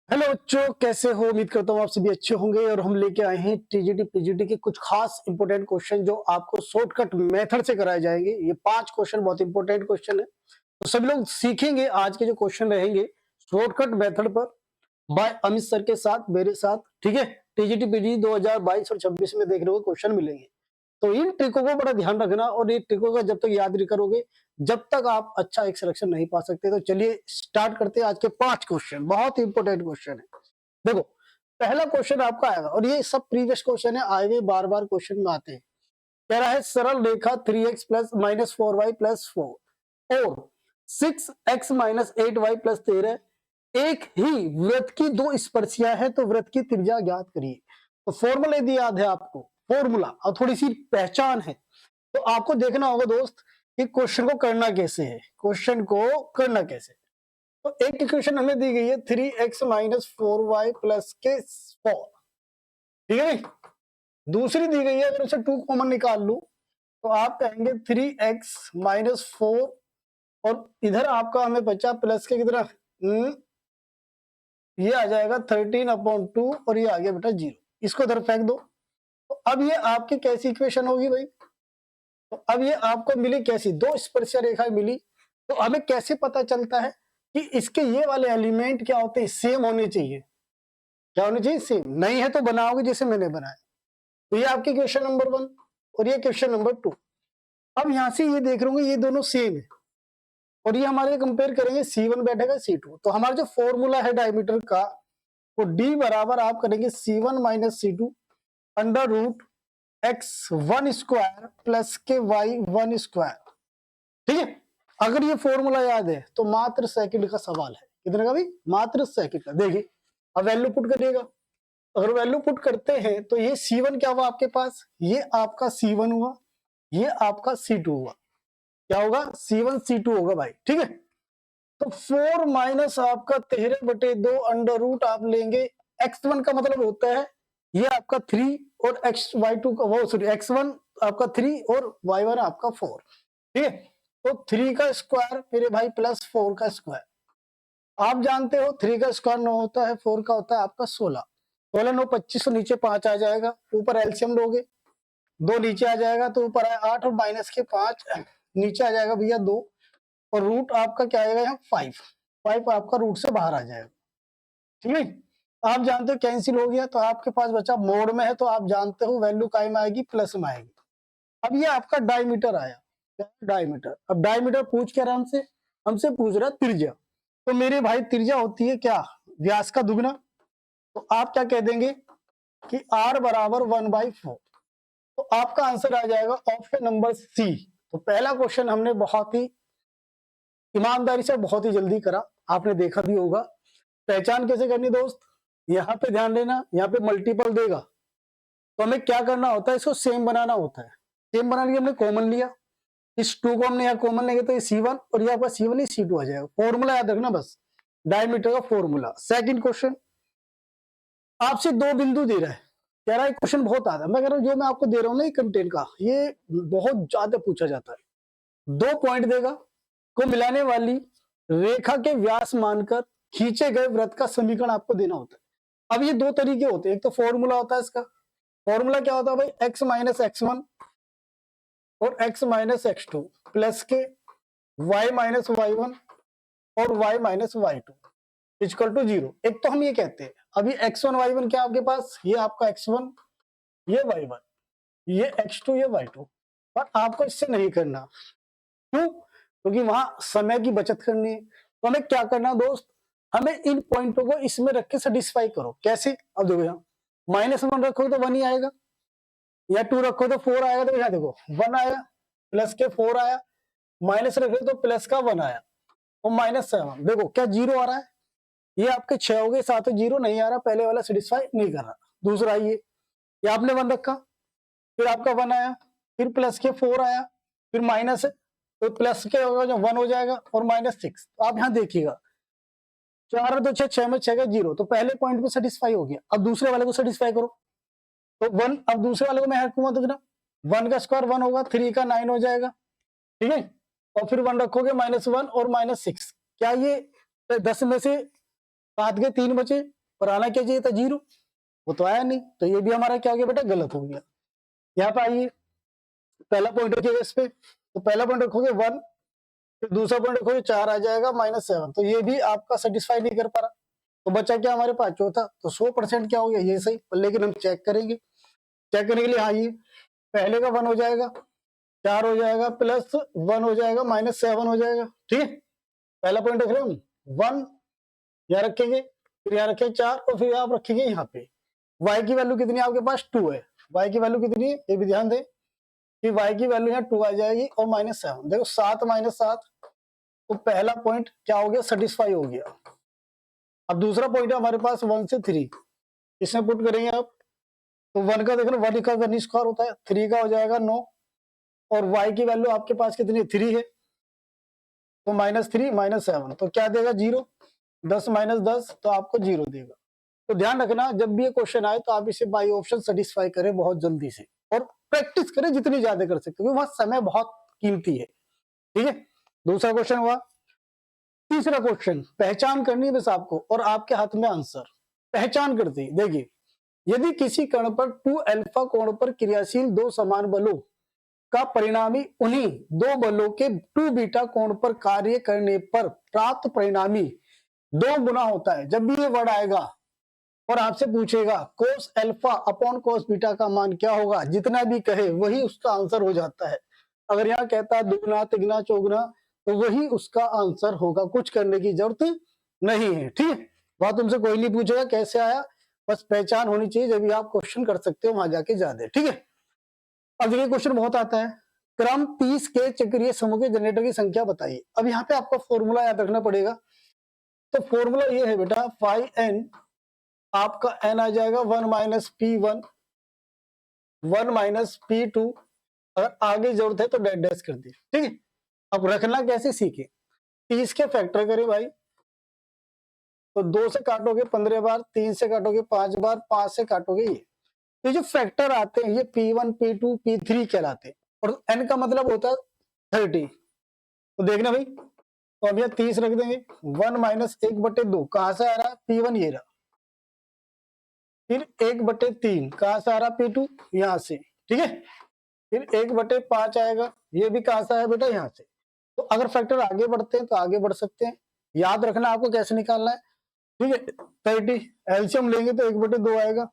Hello बच्चों, कैसे हो? उम्मीद करता हूँ आप सभी अच्छे होंगे। और हम लेके आए हैं टीजीटी पीजीटी के कुछ खास इंपॉर्टेंट क्वेश्चन जो आपको शॉर्टकट मेथड से कराए जाएंगे। ये 5 क्वेश्चन बहुत इंपॉर्टेंट क्वेश्चन है, तो सभी लोग सीखेंगे आज के जो क्वेश्चन रहेंगे शॉर्टकट मेथड पर बाय अमित सर के साथ, मेरे साथ। ठीक है, टीजीटी पीजीटी 2022 और 26 में देखने को क्वेश्चन मिलेंगे। तो इन ट्रिकों को बड़ा ध्यान रखना, और ये ट्रिकों का जब तक याद नहीं करोगे जब तक आप अच्छा एक सिलेक्शन नहीं पा सकते। तो चलिए स्टार्ट करते हैं आज के 5 क्वेश्चन, बहुत इंपॉर्टेंट क्वेश्चन है। देखो, पहला क्वेश्चन आपका आएगा, और ये सब प्रीवियस क्वेश्चन है, आए हुए बार बार क्वेश्चन में आते हैं। कह रहा है सरल रेखा 3x plus minus 4y plus 4 और 6x माइनस 8y प्लस 13 एक ही वृत्त की दो स्पर्शियां है, तो वृत्त की त्रिज्या ज्ञात करिए। तो फॉर्मूला यदि याद है आपको, फॉर्मूला और थोड़ी सी पहचान है, तो आपको देखना होगा दोस्त कि क्वेश्चन को करना कैसे है। क्वेश्चन को करना कैसे, तो एक इक्वेशन हमें दी गई है 3x माइनस 4y प्लस के 4, ठीक है। दूसरी दी गई है, अगर उसे 2 कॉमन निकाल लूं तो आप कहेंगे 3x माइनस 4, और इधर आपका हमें बचा प्लस के कितना, ये आ जाएगा 13/2, और ये आ गया बेटा 0। इसको इधर फेंक दो। तो अब ये आपकी कैसी इक्वेशन होगी भाई? तो अब ये आपको मिली कैसी, दो स्पर्शीय रेखाएं मिली। तो हमें कैसे पता चलता है कि इसके ये वाले एलिमेंट क्या होते हैं, सेम होने चाहिए। क्या होने चाहिए? सेम। नहीं है तो बनाओगे जैसे मैंने बनाया। तो ये आपकी क्वेश्चन नंबर 1 और ये क्वेश्चन नंबर 2। अब यहां से ये देख रहे होंगे ये दोनों सेम है, और ये हमारे कंपेयर करेंगे C1 बैठेगा C2। तो हमारा जो फॉर्मूला है डायमीटर का, वो D बराबर आप करेंगे C1 minus C2 under root x1 square plus के y1 स्क्वायर। ठीक है, अगर ये फॉर्मूला याद है तो मात्र सेकंड का सवाल है। कितने का भाई? मात्र सेकंड का। देखिए, अब वैल्यू पुट करिएगा। अगर वैल्यू पुट करते हैं तो ये C1 क्या हुआ आपके पास, ये आपका C1 हुआ, ये आपका C2 हुआ। क्या होगा? C1 C2 होगा भाई। ठीक है, तो 4 माइनस आपका 13/2 अंडर रूट आप लेंगे। x1 का मतलब होता है ये आपका 3 और y2 का वो सॉरी x1 आपका 3 और y1 आपका 4। ठीक है, तो 3 का स्क्वायर मेरे भाई प्लस 4 का स्क्वायर। आप जानते हो 3 का स्क्वायर 9 होता है, 4 का होता है आपका 16। 16 9 25, तो नीचे 5 आ जाएगा। ऊपर एलसीएम लोगे, 2 नीचे आ जाएगा तो ऊपर आए 8, और माइनस के 5 नीचे आ जाएगा भैया 2, और रूट आपका क्या आएगा यहाँ 5। 5 आपका रूट से बाहर आ जाएगा। ठीक है, आप जानते हो कैंसिल हो गया, तो आपके पास बचा मोड में है, तो आप जानते हो वैल्यू काय में आएगी, प्लस में आएगी। अब ये आपका डायमीटर आया, डायमीटर। अब डायमीटर पूछ क्या रहा हमसे? हमसे पूछ रहा त्रिज्या। तो मेरे भाई त्रिज्या होती है क्या? व्यास का दुगना। तो आप क्या कह देंगे कि r बराबर 1/4। तो आपका आंसर आ जाएगा ऑप्शन नंबर सी। तो पहला क्वेश्चन हमने बहुत ही ईमानदारी से बहुत ही जल्दी करा, आपने देखा भी होगा। पहचान कैसे करनी दोस्त? यहाँ पे ध्यान देना, यहाँ पे मल्टीपल देगा तो हमें क्या करना होता है, इसको सेम बनाना होता है। सेम बनाने के हमने कॉमन लिया, इस 2 को हमने यहाँ कॉमन लेंगे तो ये C1 और ये आपका C1 ही C2 आ जाएगा। फॉर्मूला याद रखना बस, डायमीटर का फॉर्मूला। सेकंड क्वेश्चन, आपसे 2 बिंदु दे रहा है, कह रहा है क्वेश्चन बहुत आता है। मैं कह रहा हूँ जो मैं आपको दे रहा हूँ ना कंटेंट का, ये बहुत ज्यादा पूछा जाता है। 2 पॉइंट देगा, को मिलाने वाली रेखा के व्यास मानकर खींचे गए वृत्त का समीकरण आपको देना होता है। अब ये 2 तरीके होते हैं, एक तो फॉर्मूला होता है इसका। फॉर्मूला क्या होता है भाई? x माइनस x1 और x माइनस x2 प्लस के y माइनस y1 और y minus y2 equal to 0। एक तो हम ये कहते हैं, अभी x1 y1 क्या आपके पास, ये आपका x1 ये y1 ये x2 ये y2। पर आपको इससे नहीं करना, क्यों? क्योंकि वहां समय की बचत करनी है। तो हमें क्या करना दोस्त, हमें इन पॉइंटों को इसमें रख के सेटिस्फाई करो। कैसे? अब देखो, यहाँ -1 रखोगे तो 1 ही आएगा, या 2 रखो तो 4 आएगा। तो यहाँ देखो 1 आया, प्लस के 4 आया, माइनस रखो तो प्लस का 1 आया, और -7। देखो क्या 0 आ रहा है, ये आपके 6 हो गए, साथ 0 नहीं आ रहा, पहले वाला सेटिस्फाई नहीं कर रहा। दूसरा ये आपने 1 रखा, फिर आपका 1 आया, फिर प्लस के 4 आया, फिर माइनस है तो प्लस के होगा जो 1 हो जाएगा, और -6। तो आप यहाँ देखिएगा 4 है तो 6, 6 में 6 का 0, तो पहले पॉइंट पे सेटिस्फाई हो गया। अब दूसरे वाले को सेटिस्फाई करो, तो 1। अब दूसरे वाले को मैं रखूंगा तो कितना, 1 का स्क्वायर 1 होगा, 3 का 9 हो जाएगा। ठीक है, और फिर 1 रखोगे -1 और -6। क्या ये 10 में से 7 के 3 बचे, पर आना क्या चाहिए था 0, वो तो आया नहीं, तो ये भी हमारा क्या हो गया बेटा, गलत हो गया। यहाँ पे आइए, पहला पॉइंट रखिएगा इस पे, तो पहला पॉइंट रखोगे 1, फिर दूसरा पॉइंट रखोगे 4 आ जाएगा -7, तो ये भी आपका सेटिस्फाई नहीं कर पा रहा। तो बचा क्या हमारे पास, चौथा, तो 100% क्या हो गया, ये सही, लेकिन हम चेक करेंगे। चेक करने के लिए हाँ, ये पहले का 1 हो जाएगा, 4 हो जाएगा, प्लस 1 हो जाएगा, -7 हो जाएगा, ठीक है। पहला पॉइंट रख रहे हम 1, यहाँ रखेंगे, फिर यहाँ रखेंगे 4, और फिर आप रखेंगे यहाँ पे y की वैल्यू कितनी है आपके पास, 2 है। y की वैल्यू कितनी है, ये भी ध्यान दें कि y की वैल्यू यहाँ 2 आ जाएगी, और -7, देखो 7 -7, तो पहला पॉइंट क्या हो गया, सेटिस्फाई हो गया। अब दूसरा पॉइंट है हमारे पास 1 से 3, इसमें पुट करेंगे आप, तो 1 का देखो 1 का 1 स्क्वायर होता है, 3 का हो जाएगा 9, और y की वैल्यू आपके पास कितनी है, 3 है, तो -3 -7, तो क्या देगा 0, 10 -10, तो आपको 0 देगा। तो ध्यान रखना, जब भी ये क्वेश्चन आए तो आप इसे बाई ऑप्शन सेटिस्फाई करें बहुत जल्दी से, और प्रैक्टिस करें जितनी ज्यादा कर सकते, क्योंकि वहां समय बहुत कीमती है, ठीक है। दूसरा क्वेश्चन हुआ। तीसरा क्वेश्चन, पहचान करनी है बस आपको, और आपके हाथ में आंसर। पहचान करते ही देखिए, यदि किसी कण पर 2 अल्फा कोण पर क्रियाशील 2 समान बलों का परिणामी उन्हीं 2 बलों के 2 बीटा कोण पर कार्य करने पर प्राप्त परिणामी 2 गुना होता है। जब भी ये वर्ड आएगा और आपसे पूछेगा cos alpha upon cos beta का मान क्या होगा, जितना भी कहे वही उसका आंसर हो जाता है। अगर यहाँ कहता है दुगना तिगना चौगुना, तो वही उसका आंसर होगा, कुछ करने की जरूरत नहीं है, ठीक है। वहां तुमसे कोई नहीं पूछेगा कैसे आया, बस पहचान होनी चाहिए, जब भी आप क्वेश्चन कर सकते हो वहां जाके ज्यादा, ठीक है। अब ये क्वेश्चन बहुत आता है, क्रम 30 के चक्रीय समूह के जनरेटर की संख्या बताइए। अब यहाँ पे आपको फॉर्मूला याद रखना पड़ेगा, तो फॉर्मूला ये है बेटा 5n, आपका n आ जाएगा 1 - p1 1 - p2, अगर आगे जरूरत है तो डैश डैश कर दी, ठीक है। अब रखना कैसे सीखे, 30 के फैक्टर करें भाई, तो 2 से काटोगे 15 बार, 3 से काटोगे 5 बार, 5 से काटोगे ये जो फैक्टर आते हैं ये p1 p2 p3 कहलाते हैं, और n का मतलब होता है 30। तो देखना भाई, तो अब यहाँ 30 रख देंगे, 1 - 1/2 कहां से आ रहा है, p1 ये रहा, फिर 1/3 कहां से आ रहा, p2 यहाँ से, ठीक है, फिर 1/5 आएगा, ये भी कहां से आया बेटा, यहाँ से। तो अगर फैक्टर आगे बढ़ते हैं तो आगे बढ़ सकते हैं, याद रखना आपको कैसे निकालना है, ठीक है। 30 एल्शियम लेंगे तो 1/2 आएगा,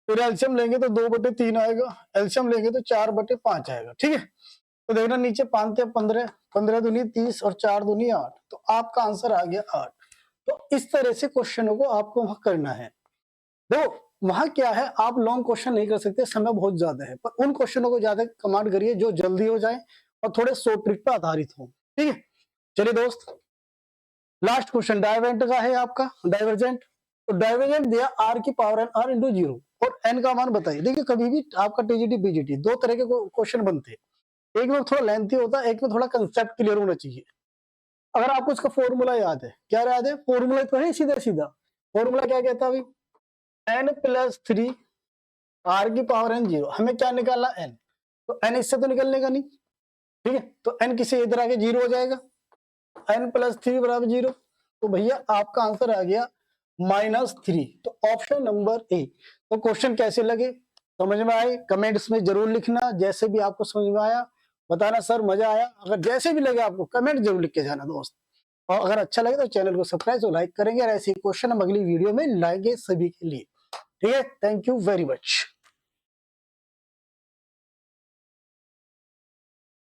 फिर एल्शियम लेंगे तो 2/3 आएगा, एल्शियम लेंगे तो 4/5 आएगा, ठीक है। तो देखना नीचे 5 × 15, 15 दूनी 30 और 4 दूनी 8, तो आपका आंसर आ गया 8। तो इस तरह से क्वेश्चनों को आपको वहां करना है। देखो वहां क्या है, आप लॉन्ग क्वेश्चन नहीं कर सकते, समय बहुत ज्यादा है, पर उन क्वेश्चनों को ज्यादा कमांड करिए जो जल्दी हो जाए और थोड़े शॉर्ट ट्रिक पर आधारित हो, ठीक है। चलिए दोस्त, लास्ट क्वेश्चन डाइवर्जेंट का है आपका, डाइवर्जेंट। तो डाइवर्जेंट दिया r की पावर n r × 0 और n का मान बताइए। देखिए कभी भी आपका टीजीटी पीजीटी दो तरह के क्वेश्चन बनते हैं, एक में थोड़ा लेंथी होता है, एक में थोड़ा कंसेप्ट क्लियर होना चाहिए। अगर आपको इसका फॉर्मूला याद है, क्या याद है, फॉर्मूला तो है सीधा सीधा। फॉर्मूला क्या कहता है भाई, n + 3 r की पावर n 0, हमें क्या निकालना n, तो n इससे तो निकलने का नहीं, ठीक है, तो n किसी इधर आके 0 हो जाएगा, n + 3 = 0, तो भैया आपका आंसर आ गया -3, तो ऑप्शन नंबर ए। तो क्वेश्चन कैसे लगे, समझ में आए, कमेंट्स में जरूर लिखना, जैसे भी आपको समझ में आया बताना सर मजा आया, अगर जैसे भी लगे आपको कमेंट जरूर लिख के जाना दोस्त, और अगर अच्छा लगे तो चैनल को सब्सक्राइब और लाइक करेंगे, और ऐसे क्वेश्चन हम अगली वीडियो में लाएंगे सभी के लिए, ठीक है। Thank you very much.